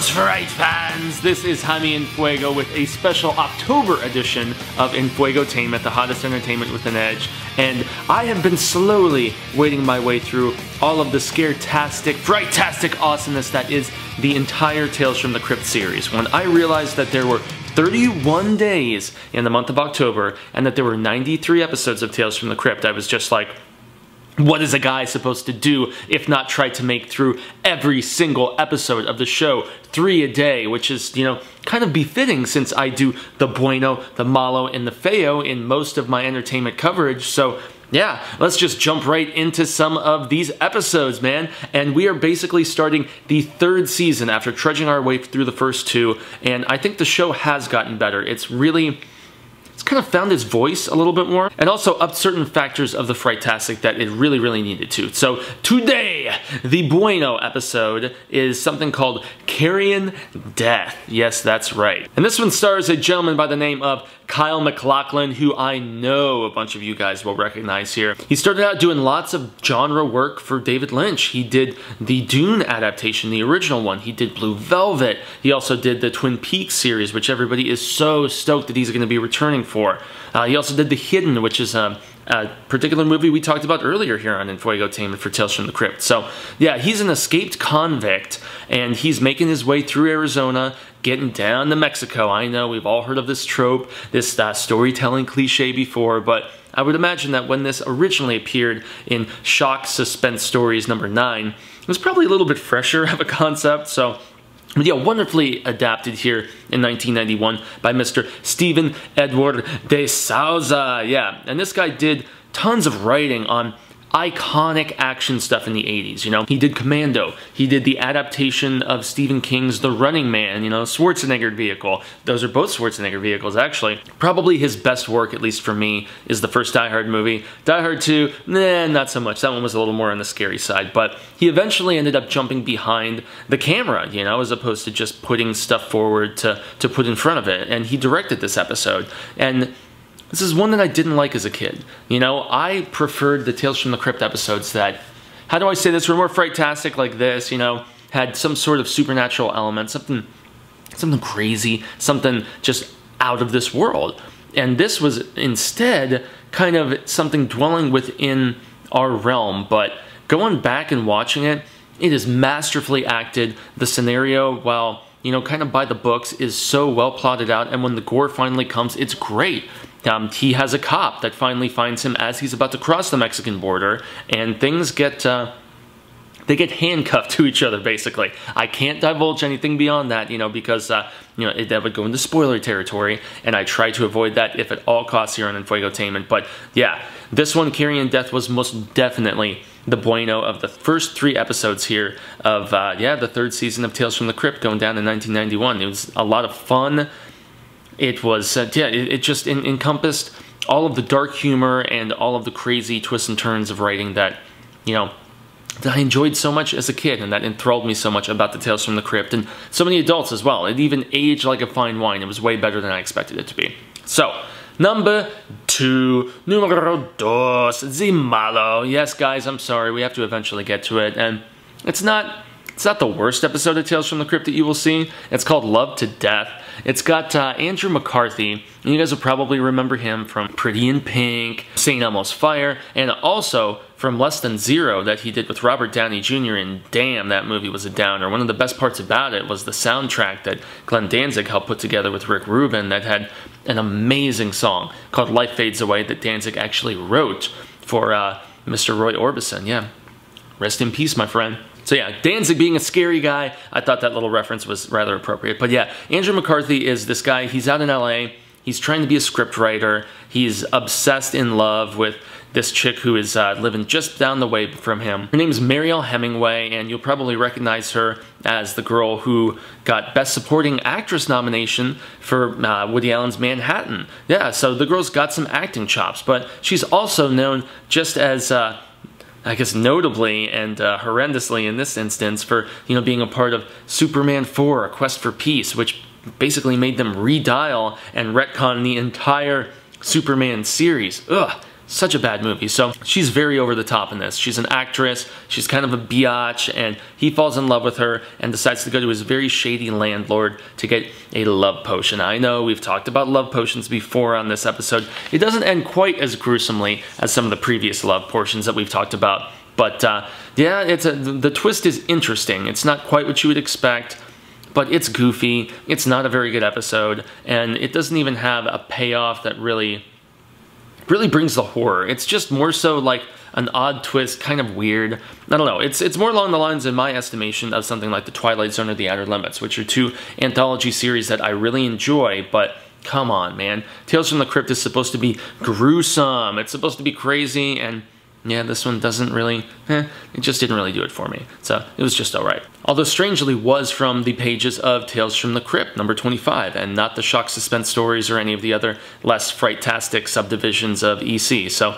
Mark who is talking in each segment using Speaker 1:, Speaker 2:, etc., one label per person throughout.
Speaker 1: Fright fans! This is Jaime En Fuego with a special October edition of Enfuegotainment, the hottest entertainment with an edge. And I have been slowly wading my way through all of the scare-tastic, fright-tastic awesomeness that is the entire Tales from the Crypt series. When I realized that there were 31 days in the month of October and that there were 93 episodes of Tales from the Crypt, I was just like, what is a guy supposed to do if not try to make through every single episode of the show 3 a day, which is, you know, kind of befitting since I do the BUENO, the MALO, and the FEO in most of my entertainment coverage. So yeah, let's just jump right into some of these episodes, man. And we are basically starting the 3rd season after trudging our way through the first 2, and I think the show has gotten better. It's kind of found its voice a little bit more, and also upped certain factors of the fright-tastic that it really needed to. So today, the BUENO episode is something called Carrion Death. Yes, that's right. And this one stars a gentleman by the name of Kyle MacLachlan, who I know a bunch of you guys will recognize here. He started out doing lots of genre work for David Lynch. He did the Dune adaptation, the original one. He did Blue Velvet. He also did the Twin Peaks series, which everybody is so stoked that he's going to be returning for. He also did The Hidden, which is a particular movie we talked about earlier here on Enfuegotainment for Tales from the Crypt. So yeah, he's an escaped convict, and he's making his way through Arizona, getting down to Mexico. I know we've all heard of this trope, this storytelling cliche before, but I would imagine that when this originally appeared in Shock Suspense Stories number 9, it was probably a little bit fresher of a concept. So but yeah, wonderfully adapted here in 1991 by Mr. Steven Edward de Souza. Yeah, and this guy did tons of writing on iconic action stuff in the 80s, you know. He did Commando, he did the adaptation of Stephen King's The Running Man, you know, Schwarzenegger vehicle. Those are both Schwarzenegger vehicles, actually. Probably his best work, at least for me, is the first Die Hard movie. Die Hard 2, nah, not so much. That one was a little more on the scary side, but he eventually ended up jumping behind the camera, you know, as opposed to just putting stuff forward to put in front of it, and he directed this episode. And this is one that I didn't like as a kid. You know, I preferred the Tales from the Crypt episodes that, how do I say this, were more fright-tastic like this, you know, had some sort of supernatural element, something crazy, something just out of this world. And this was instead kind of something dwelling within our realm, but going back and watching it, it is masterfully acted. The scenario, while, you know, kind of by the books, is so well plotted out, and when the gore finally comes, it's great. He has a cop that finally finds him as he's about to cross the Mexican border, and things get, they get handcuffed to each other, basically. I can't divulge anything beyond that, you know, because, you know, that would go into spoiler territory, and I try to avoid that if at all costs here on Enfuegotainment. But yeah, this one, Carrion Death, was most definitely the BUENO of the first 3 episodes here of, yeah, the 3rd season of Tales from the Crypt, going down in 1991. It was a lot of fun. It was, yeah, it just encompassed all of the dark humor and all of the crazy twists and turns of writing that, you know, that I enjoyed so much as a kid, and that enthralled me so much about the Tales from the Crypt, and so many adults as well. It even aged like a fine wine. It was way better than I expected it to be. So, number 2, numero dos, the MALO. Yes, guys, I'm sorry, we have to eventually get to it, and it's not the worst episode of Tales from the Crypt that you will see. It's called Love to Death. It's got Andrew McCarthy, and you guys will probably remember him from Pretty in Pink, St. Elmo's Fire, and also from Less Than Zero that he did with Robert Downey Jr., and damn, that movie was a downer. One of the best parts about it was the soundtrack that Glenn Danzig helped put together with Rick Rubin that had an amazing song called Life Fades Away that Danzig actually wrote for Mr. Roy Orbison. Yeah, rest in peace, my friend. So yeah, Danzig being a scary guy, I thought that little reference was rather appropriate. But yeah, Andrew McCarthy is this guy. He's out in LA. He's trying to be a script writer. He's obsessed in love with this chick who is living just down the way from him. Her name is Mariel Hemingway, and you'll probably recognize her as the girl who got Best Supporting Actress nomination for Woody Allen's Manhattan. Yeah, so the girl's got some acting chops, but she's also known just as I guess notably and horrendously in this instance for, you know, being a part of Superman 4, A Quest for Peace, which basically made them redial and retcon the entire Superman series. Ugh, such a bad movie. So she's very over the top in this. She's an actress, she's kind of a biatch, and he falls in love with her and decides to go to his very shady landlord to get a love potion. I know we've talked about love potions before on this episode. It doesn't end quite as gruesomely as some of the previous love potions that we've talked about, but yeah, the twist is interesting. It's not quite what you would expect, but it's goofy. It's not a very good episode, and it doesn't even have a payoff that really brings the horror. It's just more so like an odd twist, kind of weird. I don't know. It's more along the lines, in my estimation, of something like The Twilight Zone or The Outer Limits, which are two anthology series that I really enjoy, but come on, man. Tales from the Crypt is supposed to be gruesome. It's supposed to be crazy, and yeah, this one doesn't really, it just didn't really do it for me. So it was just alright. Although strangely was from the pages of Tales from the Crypt, number 25, and not the shock suspense stories or any of the other less fright-tastic subdivisions of EC. So,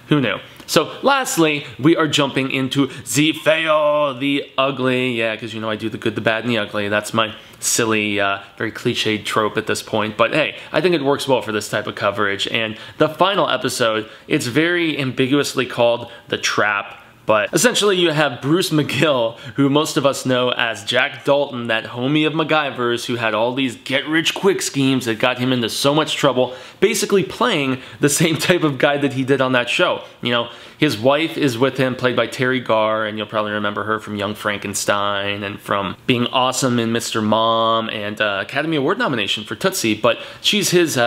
Speaker 1: who knew? So lastly, we are jumping into the feo, the ugly. Yeah, because you know I do the good, the bad, and the ugly. That's my silly, very cliched trope at this point. But hey, I think it works well for this type of coverage. And the final episode, it's very ambiguously called The Trap. But essentially you have Bruce McGill, who most of us know as Jack Dalton, that homie of MacGyver's who had all these get-rich-quick schemes that got him into so much trouble, basically playing the same type of guy that he did on that show. You know, his wife is with him, played by Terry Garr, and you'll probably remember her from Young Frankenstein and from being awesome in Mr. Mom and Academy Award nomination for Tootsie, but she's his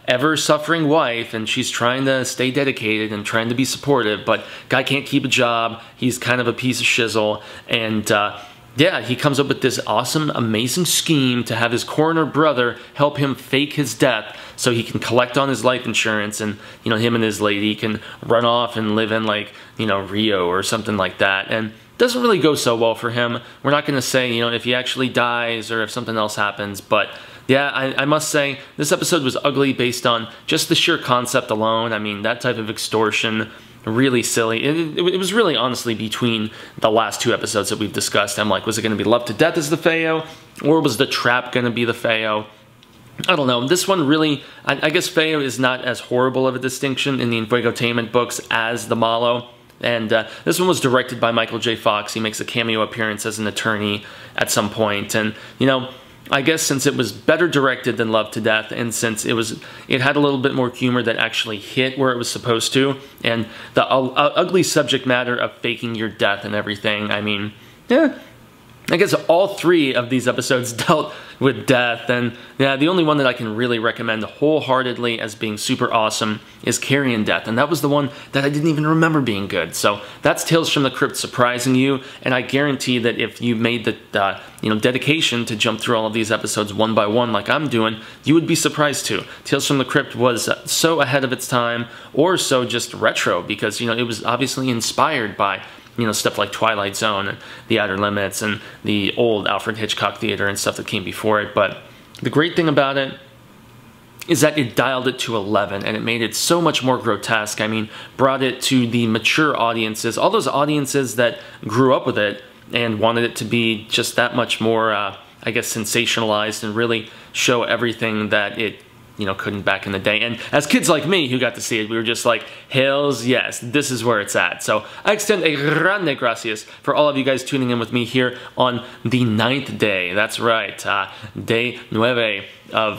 Speaker 1: ever-suffering wife, and she's trying to stay dedicated and trying to be supportive, but guy can't keep a job. He's kind of a piece of shizzle, and yeah, he comes up with this awesome, amazing scheme to have his coroner brother help him fake his death so he can collect on his life insurance, and, you know, him and his lady can run off and live in, like, you know, Rio or something like that. And doesn't really go so well for him. We're not going to say, you know, if he actually dies or if something else happens, but yeah, I must say, this episode was ugly based on just the sheer concept alone. I mean, that type of extortion, really silly. It was really, honestly, between the last two episodes that we've discussed. I'm like, was it going to be Love to Death as the feo, or was The Trap going to be the feo? I don't know. This one really, I guess feo is not as horrible of a distinction in the Enfuegotainment books as the MALO. And this one was directed by Michael J. Fox. He makes a cameo appearance as an attorney at some point. And, you know, I guess since it was better directed than Love to Death, and since it had a little bit more humor that actually hit where it was supposed to, and the ugly subject matter of faking your death and everything, I mean, yeah, I guess all three of these episodes dealt with death, and yeah, the only one that I can really recommend wholeheartedly as being super awesome is Carrion Death, and that was the one that I didn't even remember being good. So that's Tales from the Crypt surprising you, and I guarantee that if you made the you know, dedication to jump through all of these episodes one by one like I'm doing, you would be surprised too. Tales from the Crypt was so ahead of its time, or so just retro, because, you know, it was obviously inspired by, you know, stuff like Twilight Zone and The Outer Limits and the old Alfred Hitchcock theater and stuff that came before it. But the great thing about it is that it dialed it to 11, and it made it so much more grotesque. I mean, brought it to the mature audiences, all those audiences that grew up with it and wanted it to be just that much more, I guess, sensationalized and really show everything that it, you know, couldn't back in the day. And as kids like me who got to see it, we were just like, hells yes, this is where it's at. So I extend a grande gracias for all of you guys tuning in with me here on the 9th day. That's right, day 9 of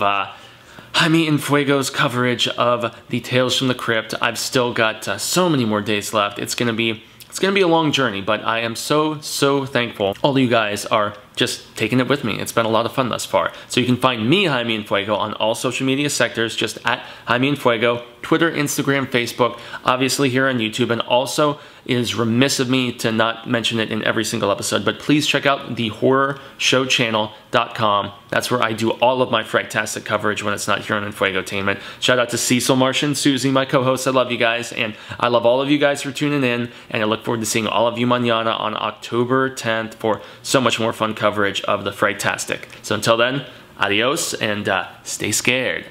Speaker 1: Jaime En Fuego's coverage of the Tales from the Crypt. I've still got so many more days left. It's gonna be a long journey, but I am so thankful all of you guys are just taking it with me. It's been a lot of fun thus far. So you can find me, Jaime En Fuego, on all social media sectors, just at Jaime En Fuego, Twitter, Instagram, Facebook, obviously here on YouTube, and also it is remiss of me to not mention it in every single episode, but please check out the horrorshowchannel.com. That's where I do all of my frigtastic coverage when it's not here on Enfuegotainment. Shout out to Cecil, Martian, Susie, my co-hosts. I love you guys, and I love all of you guys for tuning in, and I look forward to seeing all of you mañana on October 10th for so much more fun coverage of the frigtastic. So until then, adios, and stay scared.